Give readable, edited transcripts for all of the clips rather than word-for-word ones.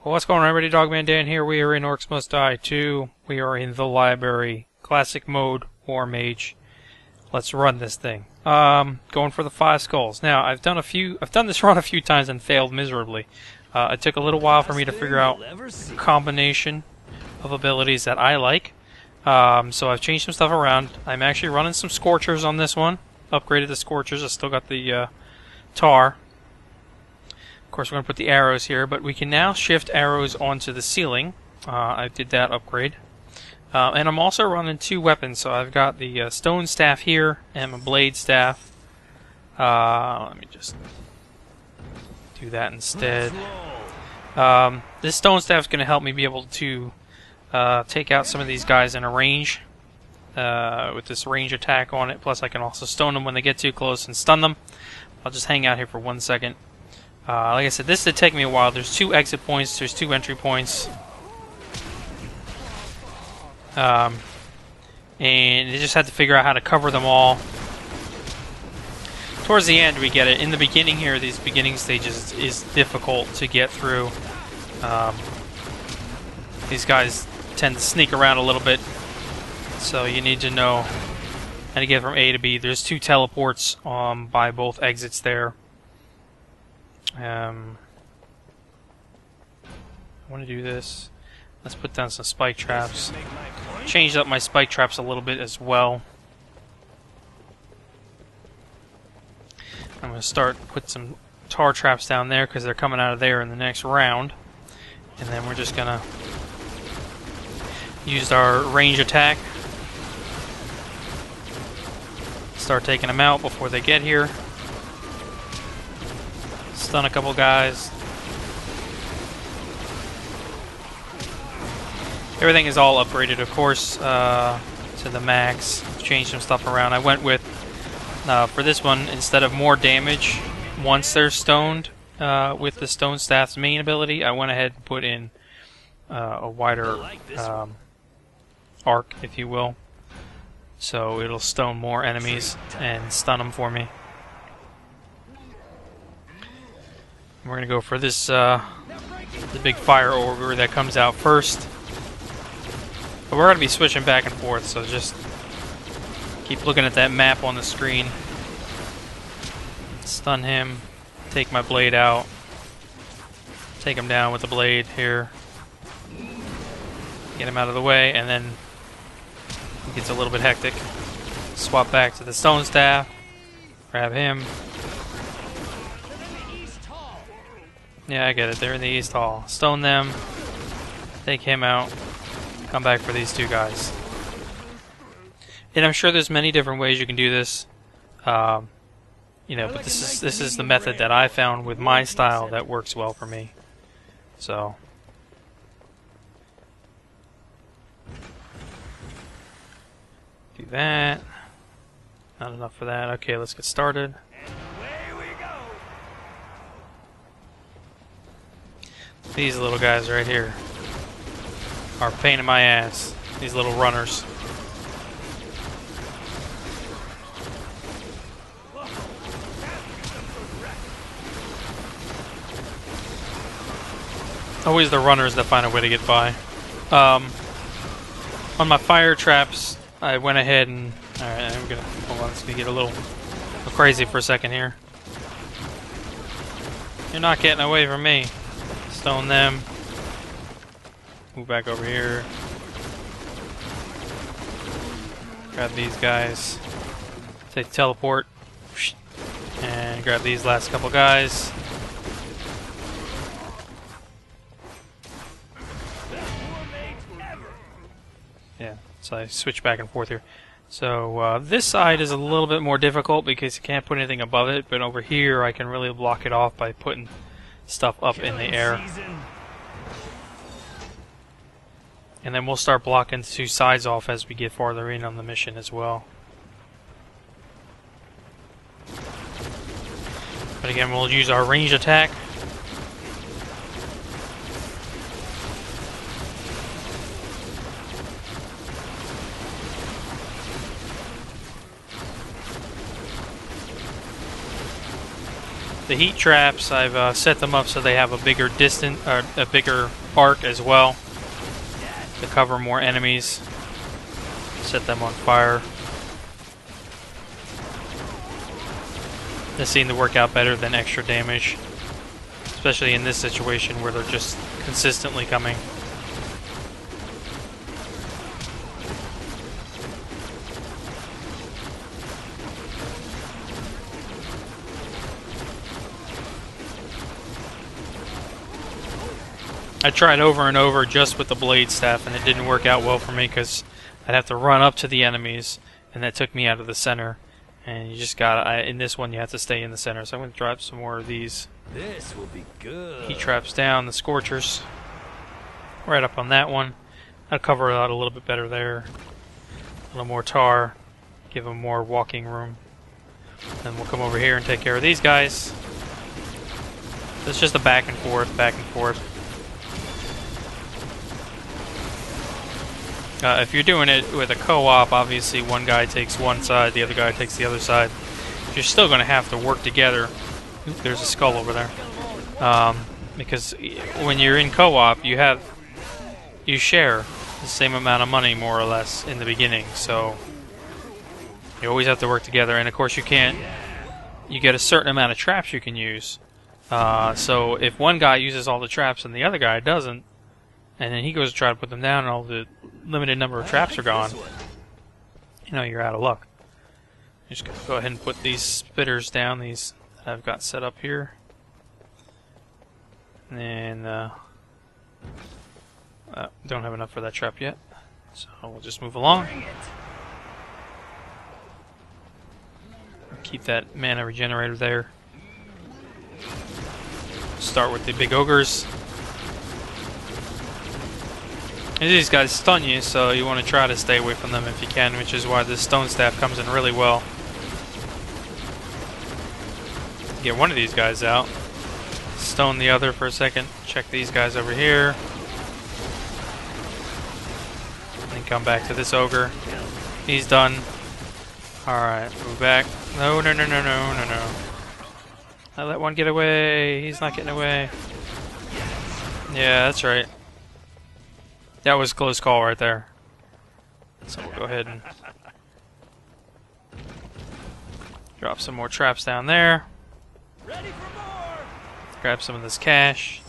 What's going on, everybody? Dogman Dan here. We are in Orcs Must Die 2. We are in the library. Classic mode, War Mage. Let's run this thing. Going for the 5 skulls. Now, I've done this run a few times and failed miserably. It took a little while for me to figure out a combination of abilities that I like. So I've changed some stuff around. I'm actually running some Scorchers on this one. Upgraded the Scorchers. I still got the Tar. Of course, we're going to put the arrows here, but we can now shift arrows onto the ceiling. I did that upgrade. And I'm also running 2 weapons, so I've got the stone staff here and my blade staff. Let me just do that instead. This stone staff is going to help me be able to take out some of these guys in a range with this range attack on it. Plus, I can also stone them when they get too close and stun them. I'll just hang out here for 1 second. Like I said, this did take me a while. There's 2 exit points, there's 2 entry points. And I just had to figure out how to cover them all. Towards the end we get it. In the beginning here, these beginning stages is difficult to get through. These guys tend to sneak around a little bit, so you need to know how to get from A to B. There's 2 teleports by both exits there. I want to do this. Let's put down some spike traps. Changed up my spike traps a little bit as well. I'm going to start put some tar traps down there because they're coming out of there in the next round. And then we're just going to use our range attack. Start taking them out before they get here. Stun a couple guys. Everything is all upgraded, of course, to the max. Changed some stuff around. I went with, for this one, instead of more damage once they're stoned with the stone staff's main ability, I went ahead and put in a wider arc, if you will. So it'll stone more enemies and stun them for me. We're going to go for this, the big fire ogre that comes out first. But we're going to be switching back and forth, so just keep looking at that map on the screen. Stun him, take my blade out, take him down with the blade here, get him out of the way, and then it gets a little bit hectic. Swap back to the stone staff, grab him. Yeah, I get it. They're in the East Hall. Stone them. Take him out. Come back for these 2 guys. And I'm sure there's many different ways you can do this. You know, but this is the method that I found with my style that works well for me. So. Do that. Not enough for that. Okay, let's get started. These little guys right here are a pain in my ass. These little runners. Always the runners that find a way to get by. On my fire traps, I went ahead and... Alright, I'm gonna... Hold on, it's gonna get a little crazy for a second here. You're not getting away from me. Stone them. Move back over here. Grab these guys. Take teleport. And grab these last couple guys. Yeah, so I switch back and forth here. So this side is a little bit more difficult because you can't put anything above it, but over here I can really block it off by putting stuff up in the air. And then we'll start blocking the 2 sides off as we get farther in on the mission as well. But again, we'll use our range attack. The heat traps, I've set them up so they have a bigger distance, a bigger arc as well, to cover more enemies. Set them on fire. This seemed to work out better than extra damage, especially in this situation where they're just consistently coming. I tried over and over just with the blade staff, and it didn't work out well for me because I'd have to run up to the enemies, and that took me out of the center. And you just gotta, in this one, you have to stay in the center. So I'm going to drop some more of these. This will be good. Heat traps down, the scorchers. Right up on that one. I'll cover it out a little bit better there. A little more tar. Give them more walking room. Then we'll come over here and take care of these guys. It's just a back and forth, back and forth. If you're doing it with a co-op, obviously one guy takes one side, the other guy takes the other side. You're still going to have to work together. Oop, there's a skull over there. Because when you're in co-op, you share the same amount of money, more or less, in the beginning. So you always have to work together. And of course, you get a certain amount of traps you can use. So if one guy uses all the traps and the other guy doesn't, and then he goes to try to put them down and all the limited number of traps are gone, you know, you're out of luck. I'm just going to go ahead and put these spitters down, these that I've got set up here. And don't have enough for that trap yet, so we'll just move along. Keep that mana regenerator there. Start with the big ogres. And these guys stun you, so you want to try to stay away from them if you can, which is why this stone staff comes in really well. Get one of these guys out. Stone the other for a second. Check these guys over here. And then come back to this ogre. He's done. Alright, move back. No, no, no, no, no, no, no. I let one get away. He's not getting away. Yeah, that's right. That was a close call right there. So we'll go ahead and drop some more traps down there. Ready for more. Grab some of this cash.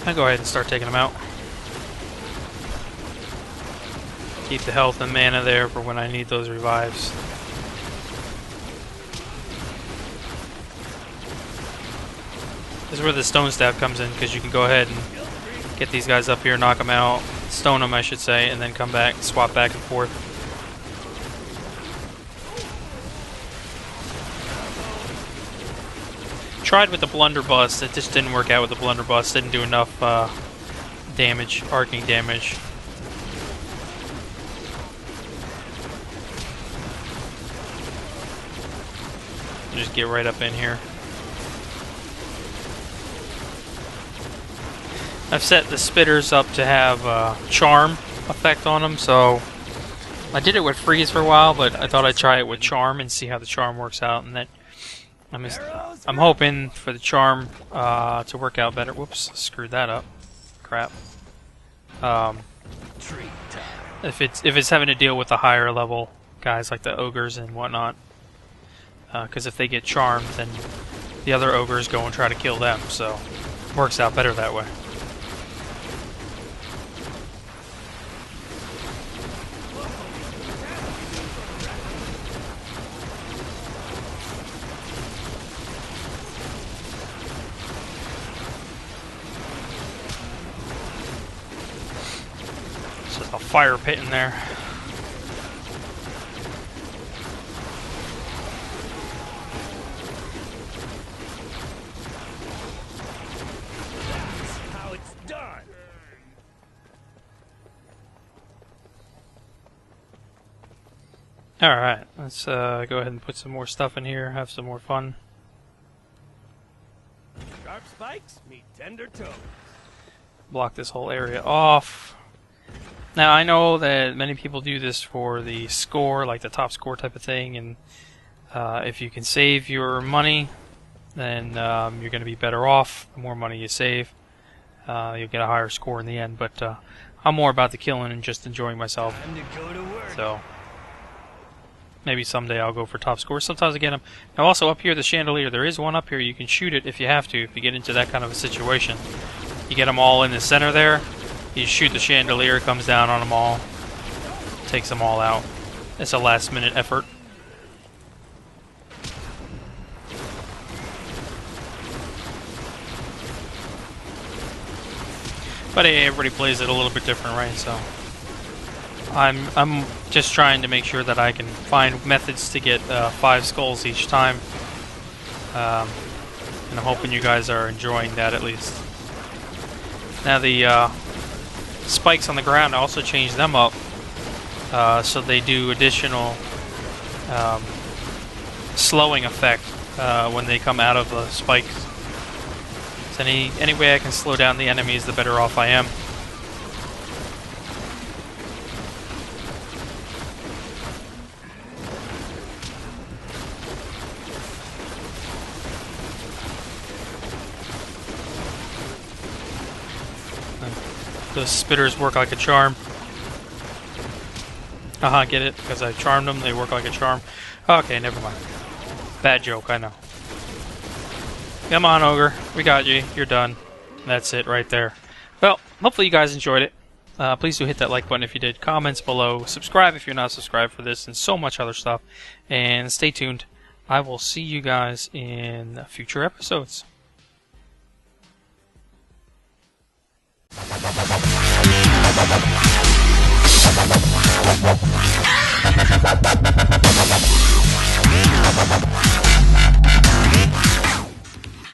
I'll go ahead and start taking them out. Keep the health and mana there for when I need those revives. This is where the stone staff comes in, because you can go ahead and get these guys up here, knock them out, stone them I should say, and then come back, swap back and forth. Tried with the blunderbuss, it just didn't work out with the blunderbuss, didn't do enough damage, arcing damage. Just get right up in here. I've set the spitters up to have charm effect on them, so I did it with freeze for a while, but I thought I'd try it with charm and see how the charm works out, and then I'm hoping for the charm to work out better. Whoops, screwed that up. Crap. If it's having to deal with the higher level guys like the ogres and whatnot, because if they get charmed, then the other ogres go and try to kill them, so it works out better that way. A fire pit in there. That's how it's done. Alright, let's go ahead and put some more stuff in here, have some more fun. Sharp spikes meet tender toes. Block this whole area off. Now, I know that many people do this for the score, like the top score type of thing, and if you can save your money, then you're going to be better off. The more money you save, you'll get a higher score in the end. But I'm more about the killing and just enjoying myself. Time to go to work. So maybe someday I'll go for top score. Sometimes I get them. Now, also up here, the chandelier. There is one up here. You can shoot it if you have to. If you get into that kind of a situation, you get them all in the center there. You shoot the chandelier, it comes down on them all, takes them all out. It's a last-minute effort. But hey, everybody plays it a little bit different, right? So I'm just trying to make sure that I can find methods to get 5 skulls each time, and I'm hoping you guys are enjoying that at least. Now the spikes on the ground, I also changed them up so they do additional slowing effect when they come out of the spikes. So any way I can slow down the enemies, the better off I am. Those spitters work like a charm. Get it? Because I charmed them, they work like a charm. Okay, never mind. Bad joke, I know. Come on, Ogre. We got you. You're done. That's it right there. Well, hopefully you guys enjoyed it. Please do hit that like button if you did. Comments below. Subscribe if you're not subscribed for this and so much other stuff. And stay tuned. I will see you guys in future episodes.